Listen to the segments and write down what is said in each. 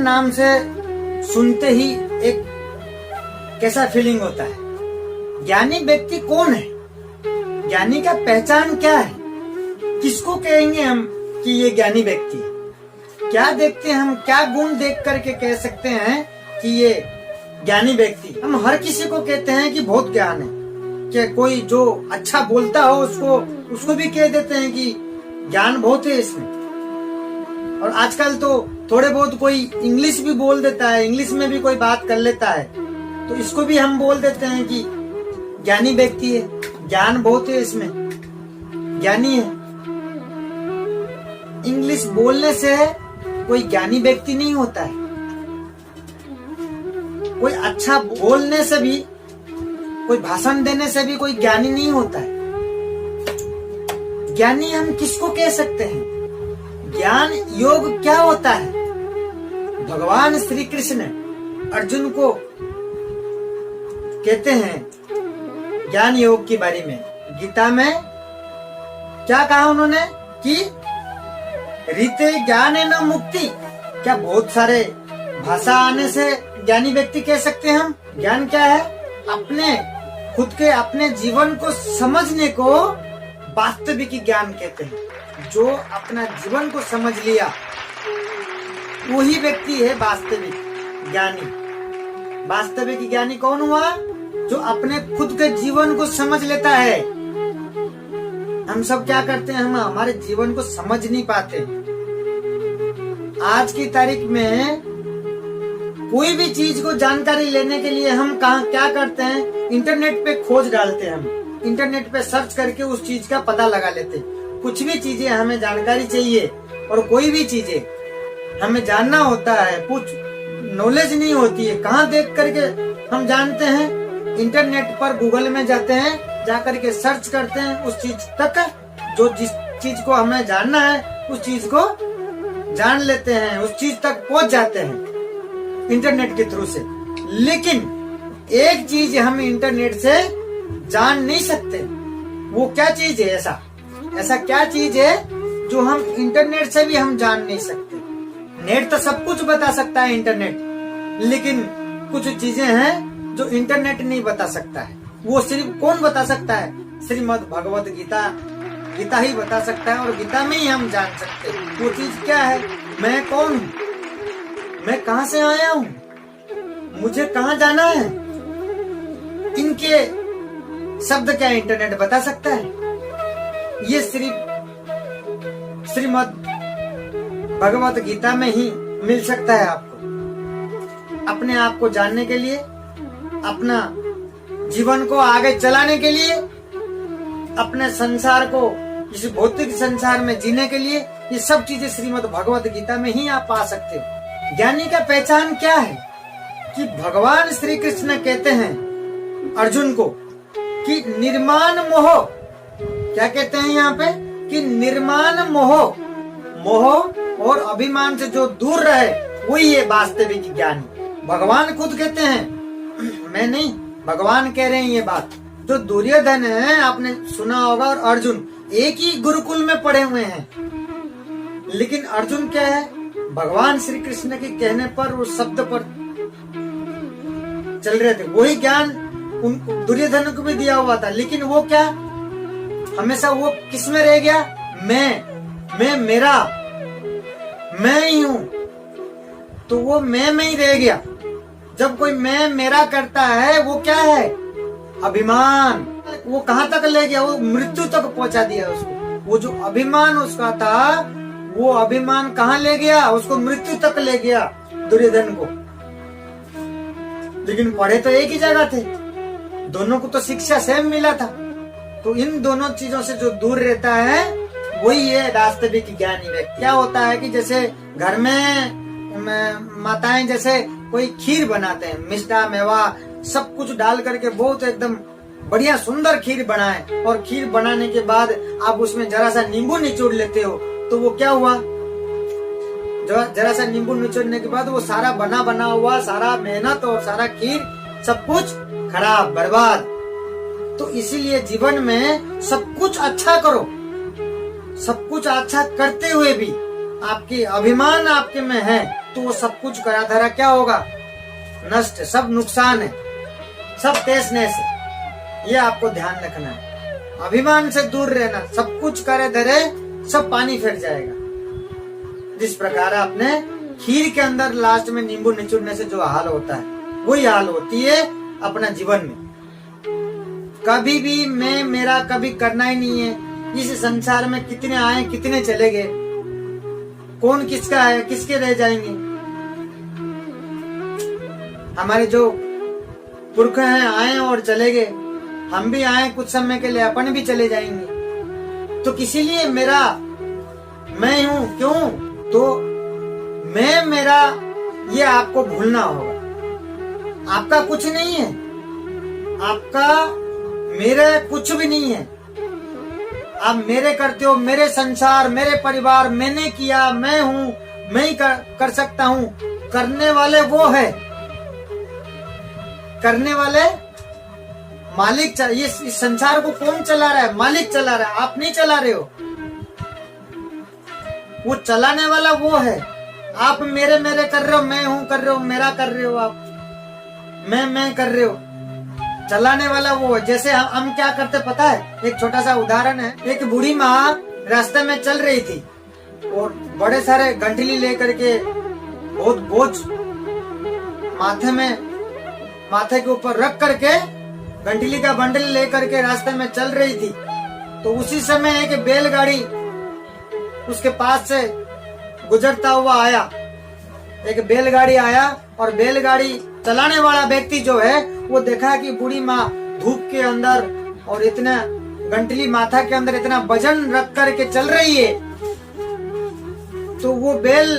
नाम से सुनते ही एक कैसा फीलिंग होता है? ज्ञानी व्यक्ति कौन है? ज्ञानी का पहचान क्या है? किसको कहेंगे हम कि ये ज्ञानी व्यक्ति है? क्या देखते हैं हम, क्या गुण देख करके कह सकते हैं कि ये ज्ञानी व्यक्ति? हम हर किसी को कहते हैं कि बहुत ज्ञान है, कि कोई जो अच्छा बोलता हो उसको भी कह देते हैं कि ज्ञान बहुत है इसमें। और आजकल तो थोड़े बहुत कोई इंग्लिश भी बोल देता है, इंग्लिश में भी कोई बात कर लेता है, तो इसको भी हम बोल देते हैं कि ज्ञानी व्यक्ति है, ज्ञान बहुत है इसमें, ज्ञानी है। इंग्लिश बोलने से कोई ज्ञानी व्यक्ति नहीं होता है। कोई अच्छा बोलने से भी, कोई भाषण देने से भी कोई ज्ञानी नहीं होता है। ज्ञानी हम किसको कह सकते हैं? ज्ञान योग क्या होता है? भगवान श्री कृष्ण अर्जुन को कहते हैं ज्ञान योग के बारे में। गीता में क्या कहा उन्होंने कि रीते ज्ञान है न मुक्ति। क्या बहुत सारे भाषा आने से ज्ञानी व्यक्ति कह सकते हैं हम? ज्ञान क्या है? अपने खुद के अपने जीवन को समझने को वास्तविक ज्ञान कहते हैं। जो अपना जीवन को समझ लिया वही व्यक्ति है वास्तविक ज्ञानी। वास्तविक ज्ञानी कौन हुआ? जो अपने खुद के जीवन को समझ लेता है। हम सब क्या करते हैं? हम हमारे जीवन को समझ नहीं पाते। आज की तारीख में कोई भी चीज को जानकारी लेने के लिए हम क्या करते हैं? इंटरनेट पे खोज डालते हैं। हम इंटरनेट पे सर्च करके उस चीज का पता लगा लेते हैं। कुछ भी चीजें हमें जानकारी चाहिए और कोई भी चीजें हमें जानना होता है, कुछ नॉलेज नहीं होती है, कहाँ देख करके हम जानते हैं? इंटरनेट पर गूगल में जाते हैं, जा करके सर्च करते हैं उस चीज तक, जो जिस चीज को हमें जानना है उस चीज को जान लेते हैं, उस चीज तक पहुंच जाते हैं इंटरनेट के थ्रू से। लेकिन एक चीज हम इंटरनेट से जान नहीं सकते। वो क्या चीज है? ऐसा क्या चीज है जो हम इंटरनेट से भी हम जान नहीं सकते? नेट तो सब कुछ बता सकता है इंटरनेट, लेकिन कुछ चीजें हैं जो इंटरनेट नहीं बता सकता है। वो सिर्फ कौन बता सकता है? श्रीमद् भगवत गीता ही बता सकता है, और गीता में ही हम जान सकते हैं। वो चीज क्या है? मैं कौन हूँ, मैं कहाँ से आया हूँ, मुझे कहाँ जाना है, इनके शब्द क्या इंटरनेट बता सकता है? ये सिर्फ श्रीमद् भगवत गीता में ही मिल सकता है आपको। अपने आप को जानने के लिए, अपना जीवन को आगे चलाने के लिए, अपने संसार को इस भौतिक संसार में जीने के लिए, ये सब चीजें श्रीमद् भगवत गीता में ही आप पा सकते हो। ज्ञानी का पहचान क्या है? कि भगवान श्री कृष्ण कहते हैं अर्जुन को कि निर्माण मोह, क्या कहते हैं यहाँ पे? कि निर्माण मोह और अभिमान से जो दूर रहे वही है वास्तविक ज्ञानी। भगवान खुद कहते हैं, मैं नहीं, भगवान कह रहे हैं ये बात। जो दुर्योधन है, आपने सुना होगा, और अर्जुन एक ही गुरुकुल में पढ़े हुए हैं, लेकिन अर्जुन क्या है? भगवान श्री कृष्ण के कहने पर, उस शब्द पर चल रहे थे। वही ज्ञान उन दुर्योधन को भी दिया हुआ था, लेकिन वो क्या हमेशा वो किस में रह गया? मैं मेरा, मैं ही हूं, तो वो मैं में ही रह गया। जब कोई मैं मेरा करता है, वो क्या है? अभिमान। वो कहाँ तक ले गया? वो मृत्यु तक पहुंचा दिया उसको। वो जो अभिमान उसका था, वो अभिमान कहाँ ले गया? उसको मृत्यु तक ले गया, दुर्योधन को। लेकिन पढ़े तो एक ही जगह थे, दोनों को तो शिक्षा सेम मिला था। तो इन दोनों चीजों से जो दूर रहता है वही है वास्तविक ज्ञानी व्यक्ति। क्या होता है कि जैसे घर में माताएं जैसे कोई खीर बनाते हैं, मिष्टा मेवा सब कुछ डाल करके बहुत एकदम बढ़िया सुंदर खीर बनाए, और खीर बनाने के बाद आप उसमें जरा सा नींबू निचोड़ लेते हो, तो वो क्या हुआ? जरा सा नींबू निचोड़ने के बाद वो सारा बना हुआ सारा मेहनत और सारा खीर सब कुछ खराब, बर्बाद। तो इसीलिए जीवन में सब कुछ अच्छा करो। सब कुछ अच्छा करते हुए भी आपकी अभिमान आपके में है, तो वो सब कुछ करा धरा क्या होगा, नष्ट, सब नुकसान है, सब तहस नहस है। ये आपको ध्यान रखना है। अभिमान से दूर रहना, सब कुछ करे धरे सब पानी फिर जाएगा। जिस प्रकार आपने खीर के अंदर लास्ट में नींबू निचोड़ने से जो हाल होता है, वही हाल होती है अपना जीवन में। कभी भी मैं मेरा कभी करना ही नहीं है। इस संसार में कितने आए कितने चले गए, कौन किसका है, किसके रह जाएंगे। हमारे जो पुरख हैं आए और चले गए, हम भी आए कुछ समय के लिए, अपन भी चले जाएंगे। तो किसी लिए मेरा मैं हूं, क्यों? तो मैं मेरा ये आपको भूलना होगा। आपका कुछ नहीं है, आपका मेरा कुछ भी नहीं है। आप मेरे करते हो, मेरे संसार, मेरे परिवार, मैंने किया, मैं हूं, मैं ही कर सकता हूं। करने वाले वो है, करने वाले मालिक। इस संसार को कौन चला रहा है? मालिक चला रहा है, आप नहीं चला रहे हो। वो चलाने वाला वो है। आप मेरे मेरे कर रहे हो, मैं हूं कर रहे हो, मेरा कर रहे हो, आप मैं कर रहे हो। चलाने वाला वो है। जैसे हम क्या करते पता है, एक छोटा सा उदाहरण है। एक बूढ़ी माँ रास्ते में चल रही थी और बड़े सारे गंठली लेकर के, बहुत बोझ माथे के ऊपर रख करके, गंठली का बंडल लेकर के रास्ते में चल रही थी। तो उसी समय एक बैलगाड़ी उसके पास से गुजरता हुआ आया। एक बैलगाड़ी आया और बैलगाड़ी चलाने वाला व्यक्ति जो है वो देखा कि बूढ़ी माँ धूप के अंदर और इतना गंटली माथा के अंदर इतना वजन रख करके चल रही है। तो वो बैल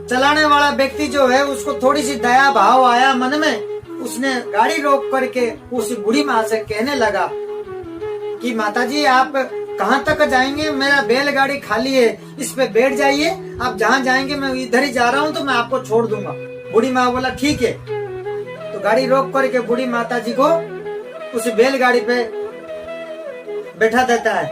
चलाने वाला व्यक्ति जो है उसको थोड़ी सी दया भाव आया मन में। उसने गाड़ी रोक करके उस बूढ़ी माँ से कहने लगा कि माताजी आप कहाँ तक जाएंगे, मेरा बैलगाड़ी खाली है, इस पे बैठ जाइए, आप जहाँ जाएंगे मैं इधर ही जा रहा हूँ, तो मैं आपको छोड़ दूंगा। बूढ़ी माँ बोला ठीक है। तो गाड़ी रोक करके बूढ़ी माता जी को उस बैलगाड़ी पे बैठा देता है।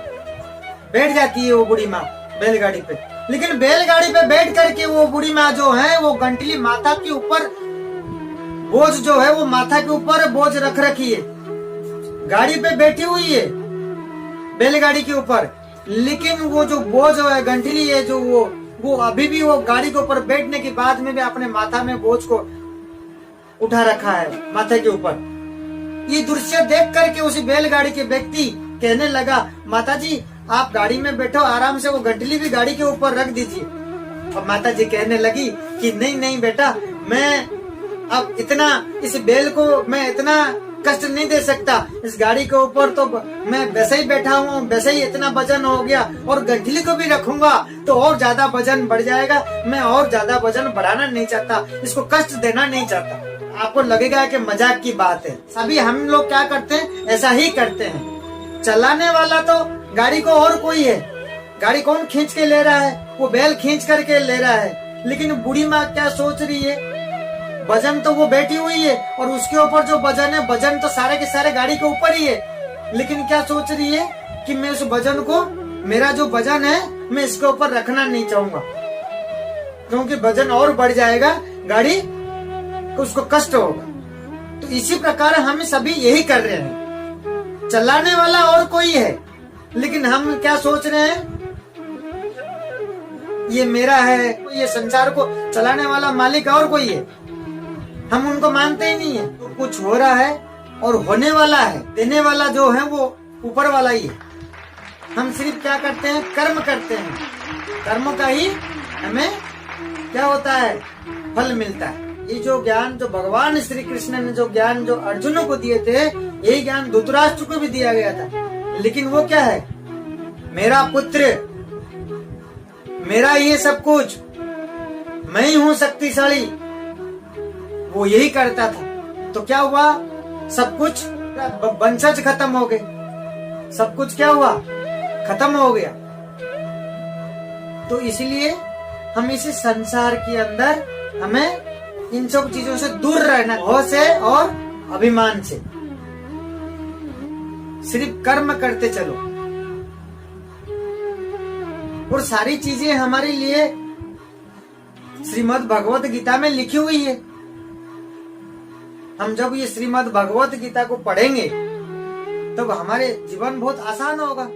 बैठ जाती है वो बूढ़ी माँ बैलगाड़ी पे। लेकिन बैलगाड़ी पे बैठ करके वो बूढ़ी माँ जो है वो गंटली माथा के ऊपर बोझ जो है वो माथा के ऊपर बोझ रख रखी है, गाड़ी पे बैठी हुई है बैलगाड़ी के ऊपर। लेकिन वो जो बोझ है गंठली है जो वो अभी भी वो गाड़ी के ऊपर बैठने के बाद में भी अपने माथा में बोझ को उठा रखा है माथे के ऊपर। ये दृश्य देख करके उसी बैलगाड़ी के व्यक्ति कहने लगा माताजी आप गाड़ी में बैठो, आराम से वो गंठली भी गाड़ी के ऊपर रख दीजिए। और माता जी कहने लगी कि नहीं नहीं बेटा, मैं अब इतना इस बैल को मैं इतना कष्ट नहीं दे सकता। इस गाड़ी के ऊपर तो मैं वैसे ही बैठा हूँ, वैसे ही इतना वजन हो गया, और गंठली को भी रखूंगा तो और ज्यादा वजन बढ़ जाएगा। मैं और ज्यादा वजन बढ़ाना नहीं चाहता, इसको कष्ट देना नहीं चाहता। आपको लगेगा कि मजाक की बात है। सभी हम लोग क्या करते हैं, ऐसा ही करते हैं। चलाने वाला तो गाड़ी को और कोई है, गाड़ी कौन खींच के ले रहा है, वो बैल खींच करके ले रहा है। लेकिन बूढ़ी माँ क्या सोच रही है, वजन तो वो बैठी हुई है और उसके ऊपर जो वजन है, वजन तो सारे के सारे गाड़ी के ऊपर ही है। लेकिन क्या सोच रही है कि मैं उस वजन को, मेरा जो वजन है मैं इसके ऊपर रखना नहीं चाहूंगा, क्योंकि वजन और बढ़ जाएगा, गाड़ी उसको कष्ट होगा। तो इसी प्रकार हम सभी यही कर रहे हैं। चलाने वाला और कोई है, लेकिन हम क्या सोच रहे हैं, ये मेरा है, ये संसार को चलाने वाला मालिक और कोई है। हम उनको मानते ही नहीं है। तो कुछ हो रहा है और होने वाला है, देने वाला जो है वो ऊपर वाला ही है। हम सिर्फ क्या करते हैं, कर्म करते हैं, कर्मों का ही हमें क्या होता है, फल मिलता है। ये जो ज्ञान जो भगवान श्री कृष्ण ने जो ज्ञान जो अर्जुन को दिए थे, यही ज्ञान धृतराष्ट्र को भी दिया गया था। लेकिन वो क्या है, मेरा पुत्र, मेरा ये सब कुछ, मैं ही हूँ शक्तिशाली, वो यही करता था। तो क्या हुआ, सब कुछ वंशज खत्म हो गए, सब कुछ क्या हुआ, खत्म हो गया। तो इसलिए हम इस संसार के अंदर हमें इन सब चीजों से दूर रहना, मोह से और अभिमान से। सिर्फ कर्म करते चलो और सारी चीजें हमारे लिए श्रीमद् भगवत गीता में लिखी हुई है। हम जब ये श्रीमद् भगवत गीता को पढ़ेंगे तब हमारे जीवन बहुत आसान होगा।